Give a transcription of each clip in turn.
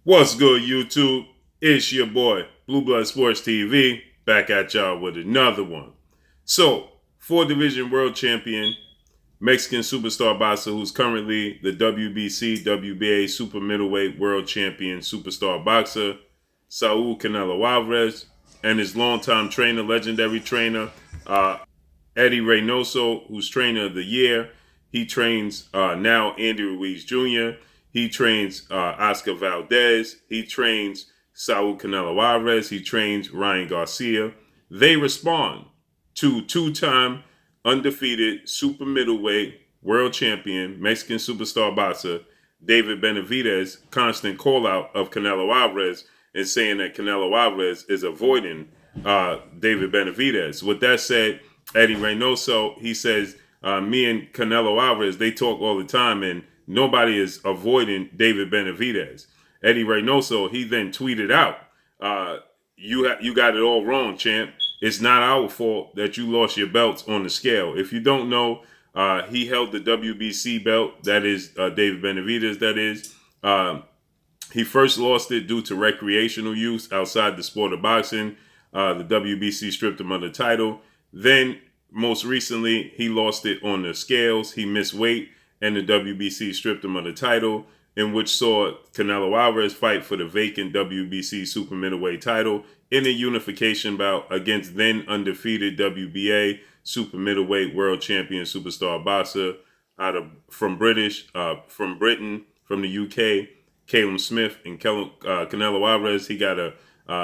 What's good, YouTube? It's your boy, Blue Blood Sports TV, back at y'all with another one. So, 4 division world champion, Mexican superstar boxer who's currently the WBC, WBA super middleweight world champion superstar boxer, Saul Canelo Alvarez, and his longtime trainer, legendary trainer, Eddie Reynoso, who's trainer of the year. He trains now Andy Ruiz Jr. He trains Oscar Valdez. He trains Saul Canelo Alvarez. He trains Ryan Garcia. They respond to two-time undefeated super middleweight world champion, Mexican superstar boxer, David Benavidez' constant call-out of Canelo Alvarez and saying that Canelo Alvarez is avoiding David Benavidez. With that said, Eddie Reynoso, he says, me and Canelo Alvarez, they talk all the time, and nobody is avoiding David Benavidez. Eddie Reynoso, he then tweeted out, you got it all wrong, champ. It's not our fault that you lost your belts on the scale. If you don't know, he held the WBC belt. That is David Benavidez, that is. He first lost it due to recreational use outside the sport of boxing. The WBC stripped him of the title. Then, most recently, he lost it on the scales. He missed weight, and the WBC stripped him of the title, in which saw Canelo Alvarez fight for the vacant WBC super middleweight title in a unification bout against then undefeated WBA super middleweight world champion superstar boxer from Britain, from the UK, Caleb Smith. And Canelo Alvarez, he got a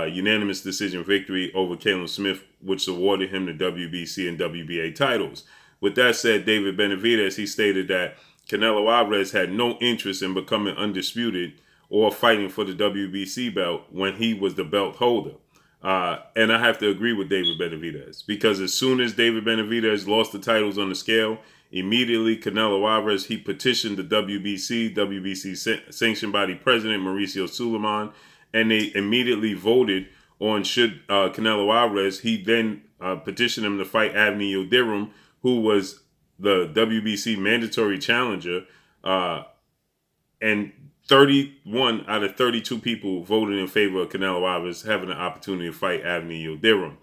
unanimous decision victory over Caleb Smith, which awarded him the WBC and WBA titles. With that said, David Benavidez, he stated that Canelo Alvarez had no interest in becoming undisputed or fighting for the WBC belt when he was the belt holder. And I have to agree with David Benavidez, because as soon as David Benavidez lost the titles on the scale, immediately Canelo Alvarez, he petitioned the WBC sanctioned body president, Mauricio Suleiman, and they immediately voted on should Canelo Alvarez. He then petitioned him to fight Avni Yildirim, who was the WBC mandatory challenger, and 31 out of 32 people voted in favor of Canelo Alvarez having the opportunity to fight Avni Yildirim.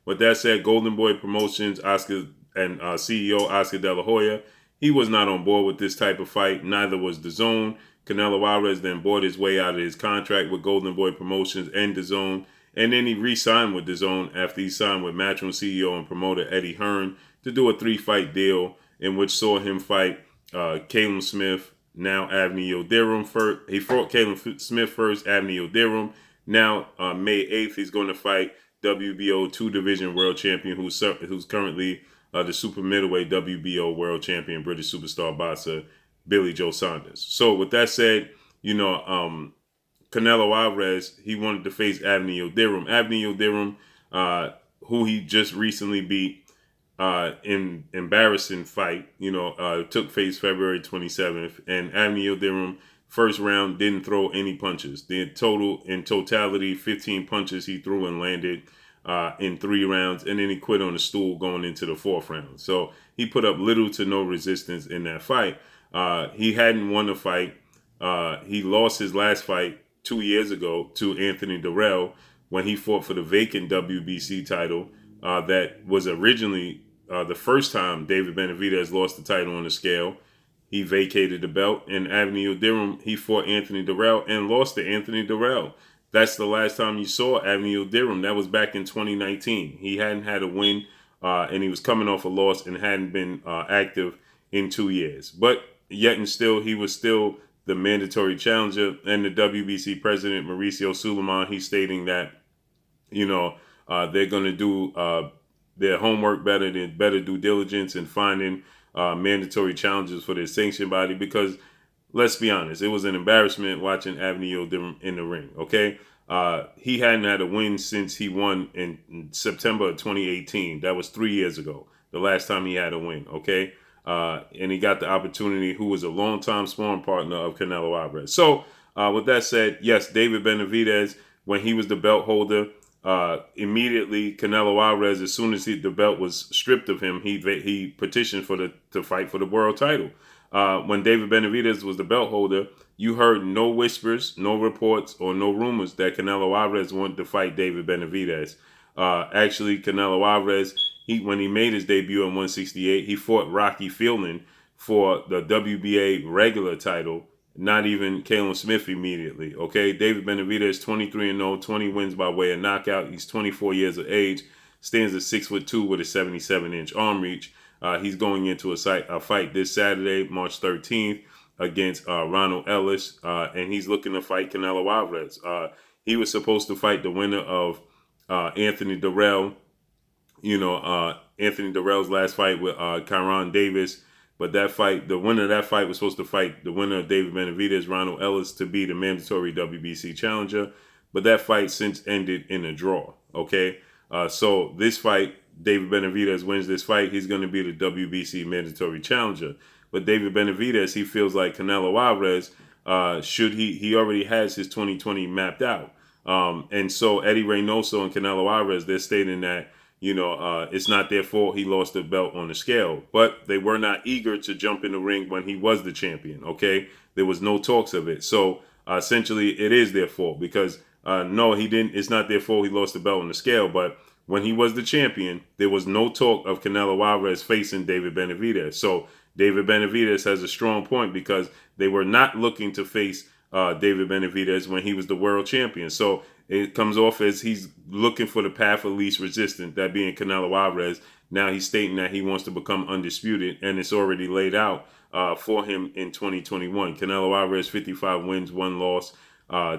With that said, Golden Boy Promotions, Oscar and CEO Oscar De La Hoya, he was not on board with this type of fight. Neither was DAZN. Canelo Alvarez then bought his way out of his contract with Golden Boy Promotions and DAZN, and then he re-signed with DAZN after he signed with Matchroom CEO and promoter Eddie Hearn to do a 3-fight deal in which saw him fight Caleb Smith, now Avni Yildirim first. He fought Caleb Smith first, Avni Yildirim. Now, May 8th, he's going to fight WBO 2-division world champion, who's currently the super middleweight WBO world champion, British superstar boxer, Billy Joe Saunders. So with that said, Canelo Alvarez, he wanted to face Avni Yildirim. Avni Yildirim, who he just recently beat in embarrassing fight, took place February 27th. And Avni Yildirim, first round, didn't throw any punches. In totality, 15 punches he threw and landed in 3 rounds, and then he quit on the stool going into the 4th round. So he put up little to no resistance in that fight. He hadn't won a fight. He lost his last fight 2 years ago to Anthony Durrell when he fought for the vacant WBC title. That was originally the first time David Benavidez lost the title on the scale. He vacated the belt, and Avni Yildirim, he fought Anthony Durrell and lost to Anthony Durrell. That's the last time you saw Avni Yildirim. That was back in 2019. He hadn't had a win, and he was coming off a loss and hadn't been active in 2 years. But yet and still, he was still the mandatory challenger. And the WBC president, Mauricio Suleiman, he's stating that, they're going to do their homework better due diligence in finding mandatory challenges for their sanction body, because let's be honest, it was an embarrassment watching Avni Yildirim in the ring, okay? He hadn't had a win since he won in September of 2018. That was 3 years ago, the last time he had a win, okay? And he got the opportunity, who was a longtime sparring partner of Canelo Alvarez. So with that said, yes, David Benavidez, when he was the belt holder, immediately Canelo Alvarez, as soon as the belt was stripped of him, he petitioned to fight for the world title. When David Benavidez was the belt holder, you heard no whispers, no reports, or no rumors that Canelo Alvarez wanted to fight David Benavidez. Actually, Canelo Alvarez, when he made his debut in 168, he fought Rocky Fielding for the WBA regular title, not even Caleb Smith immediately. Okay, David Benavidez, 23-0, 20 wins by way of knockout. He's 24 years of age, stands at 6'2" with a 77-inch arm reach. He's going into a fight this Saturday, March 13th, against Ronald Ellis, and he's looking to fight Canelo Alvarez. He was supposed to fight the winner of Anthony Durrell, Anthony Durrell's last fight with Kyron Davis. But that fight, the winner of that fight was supposed to fight the winner of David Benavidez, Ronald Ellis, to be the mandatory WBC challenger. But that fight since ended in a draw. Okay, so this fight, David Benavidez wins this fight, he's going to be the WBC mandatory challenger. But David Benavidez, he feels like Canelo Alvarez, he already has his 2020 mapped out. And so Eddie Reynoso and Canelo Alvarez, they're stating that, it's not their fault he lost the belt on the scale. But they were not eager to jump in the ring when he was the champion, okay? There was no talks of it. So essentially, it is their fault because, no, he didn't. It's not their fault he lost the belt on the scale. But when he was the champion, there was no talk of Canelo Alvarez facing David Benavidez. So David Benavidez has a strong point because they were not looking to face David Benavidez when he was the world champion. So it comes off as he's looking for the path of least resistance, that being Canelo Alvarez. Now he's stating that he wants to become undisputed, and it's already laid out for him in 2021. Canelo Alvarez, 55 wins, 1 loss,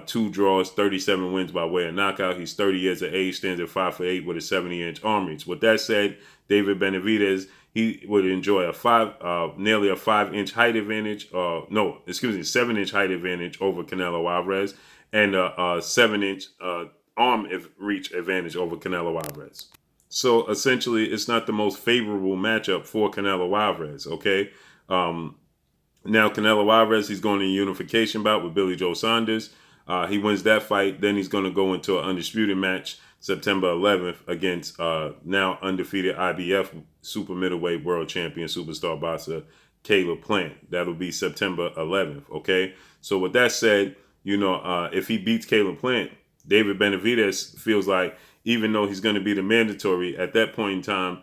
2 draws, 37 wins by way of knockout. He's 30 years of age, stands at 5'8" with a 70-inch arm reach. With that said, David Benavidez, he would enjoy nearly a 5-inch height advantage. 7-inch height advantage over Canelo Alvarez, and a 7-inch arm reach advantage over Canelo Alvarez. So essentially, it's not the most favorable matchup for Canelo Alvarez. Okay. Now Canelo Alvarez, he's going to a unification bout with Billy Joe Saunders. He wins that fight, then he's going to go into an undisputed match September 11th against now undefeated IBF super middleweight world champion superstar boxer Caleb Plant. That'll be September 11th. Okay. So with that said, if he beats Caleb Plant, David Benavidez feels like even though he's going to be the mandatory at that point in time,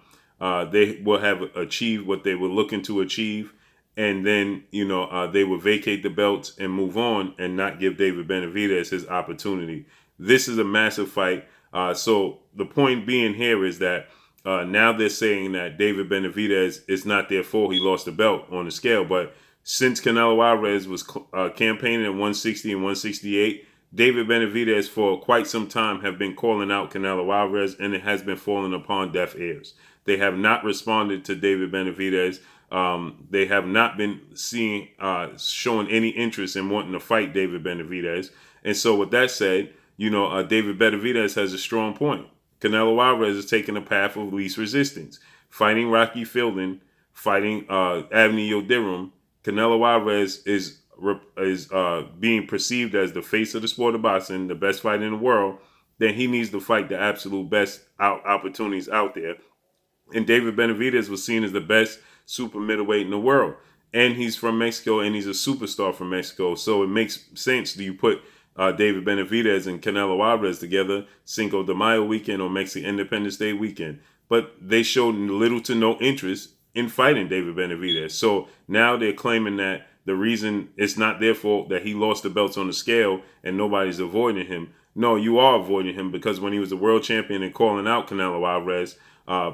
they will have achieved what they were looking to achieve. And then, they will vacate the belts and move on and not give David Benavidez his opportunity. This is a massive fight. So the point being here is that now they're saying that David Benavidez, is not their fault he lost the belt on the scale. But since Canelo Alvarez was campaigning at 160 and 168, David Benavidez for quite some time have been calling out Canelo Alvarez, and it has been falling upon deaf ears. They have not responded to David Benavidez. They have not been showing any interest in wanting to fight David Benavidez. And so with that said, David Benavidez has a strong point. Canelo Alvarez is taking a path of least resistance. Fighting Rocky Fielding, fighting Avni Yildirim, Canelo Alvarez is being perceived as the face of the sport of boxing, the best fighter in the world. Then he needs to fight the absolute best opportunities out there. And David Benavidez was seen as the best super middleweight in the world. And he's from Mexico, and he's a superstar from Mexico. So it makes sense. Do you put David Benavidez and Canelo Alvarez together Cinco de Mayo weekend or Mexican Independence Day weekend? But they showed little to no interest in fighting David Benavidez. So now they're claiming that the reason it's not their fault that he lost the belts on the scale and nobody's avoiding him. No, you are avoiding him because when he was the world champion and calling out Canelo Alvarez,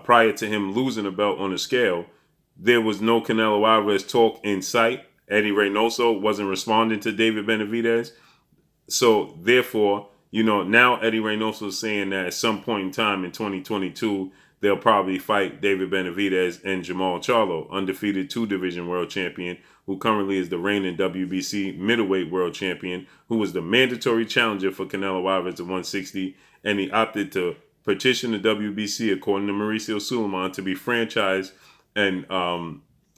prior to him losing the belt on the scale, there was no Canelo Alvarez talk in sight. Eddie Reynoso wasn't responding to David Benavidez. So therefore, now Eddie Reynoso is saying that at some point in time in 2022, they'll probably fight David Benavidez and Jamal Charlo, undefeated 2-division world champion, who currently is the reigning WBC middleweight world champion, who was the mandatory challenger for Canelo Alvarez at 160, and he opted to petition the WBC, according to Mauricio Suleiman, to be franchised and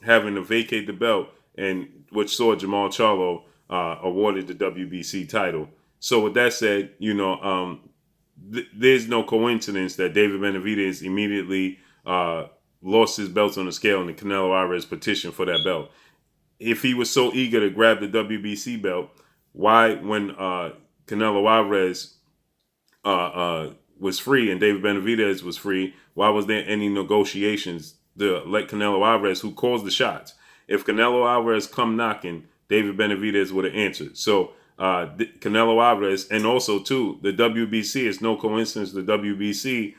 having to vacate the belt, and which saw Jamal Charlo awarded the WBC title. So with that said, there's no coincidence that David Benavidez immediately lost his belts on the scale and the Canelo Alvarez petition for that belt. if he was so eager to grab the WBC belt, why when Canelo Alvarez was free and David Benavidez was free, why was there any negotiations to let Canelo Alvarez, who calls the shots? If Canelo Alvarez come knocking, David Benavidez would have answered. So Canelo Alvarez, and also too, the WBC, it's no coincidence the WBC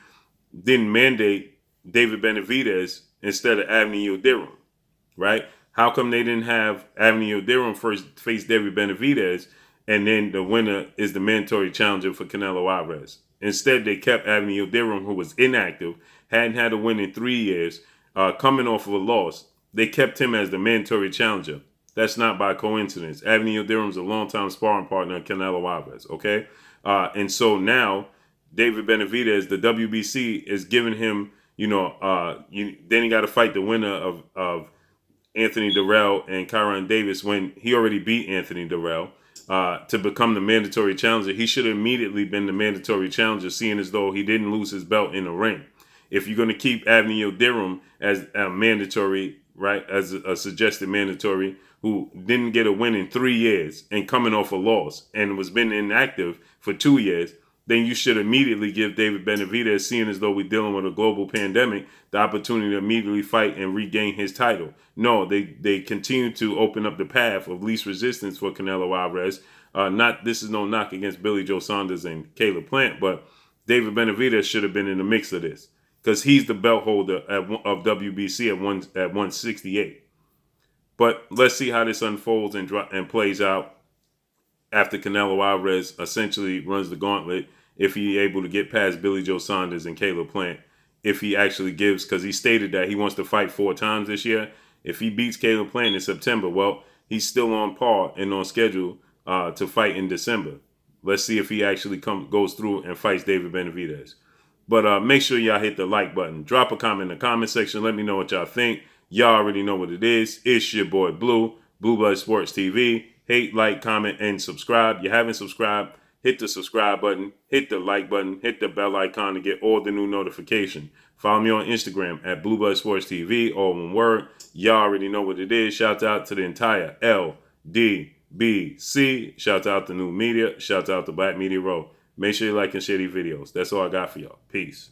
didn't mandate David Benavidez instead of Avni Yildirim, right? How come they didn't have Avni Yildirim first face David Benavidez, and then the winner is the mandatory challenger for Canelo Alvarez? Instead, they kept Avni Yildirim, who was inactive, hadn't had a win in 3 years, coming off of a loss. They kept him as the mandatory challenger. That's not by coincidence. Avni Yildirim's a longtime sparring partner of Canelo Alvarez, okay? And so now, David Benavidez, the WBC is giving him, then he got to fight the winner of Anthony Durrell and Kyron Davis when he already beat Anthony Durrell to become the mandatory challenger. He should have immediately been the mandatory challenger, seeing as though he didn't lose his belt in the ring. If you're going to keep Avni Yildirim as a mandatory, right, as a suggested mandatory, who didn't get a win in 3 years and coming off a loss and was been inactive for 2 years, then you should immediately give David Benavidez, seeing as though we're dealing with a global pandemic, the opportunity to immediately fight and regain his title. No, they continue to open up the path of least resistance for Canelo Alvarez. This is no knock against Billy Joe Saunders and Caleb Plant, but David Benavidez should have been in the mix of this because he's the belt holder of WBC at 168. But let's see how this unfolds and plays out after Canelo Alvarez essentially runs the gauntlet, if he able to get past Billy Joe Saunders and Caleb Plant, if he actually gives, because he stated that he wants to fight 4 times this year. If he beats Caleb Plant in September, well, he's still on par and on schedule to fight in December. Let's see if he actually goes through and fights David Benavidez. But make sure y'all hit the like button. Drop a comment in the comment section. Let me know what y'all think. Y'all already know what it is. It's your boy Blue, Blue Blood Sports TV. Hate, like, comment, and subscribe. You haven't subscribed, hit the subscribe button, hit the like button, hit the bell icon to get all the new notification. Follow me on Instagram at Blue Blood Sports TV, all one word. Y'all already know what it is. Shout out to the entire LDBC. Shout out to New Media. Shout out to Black Media Row. Make sure you like and share these videos. That's all I got for y'all. Peace.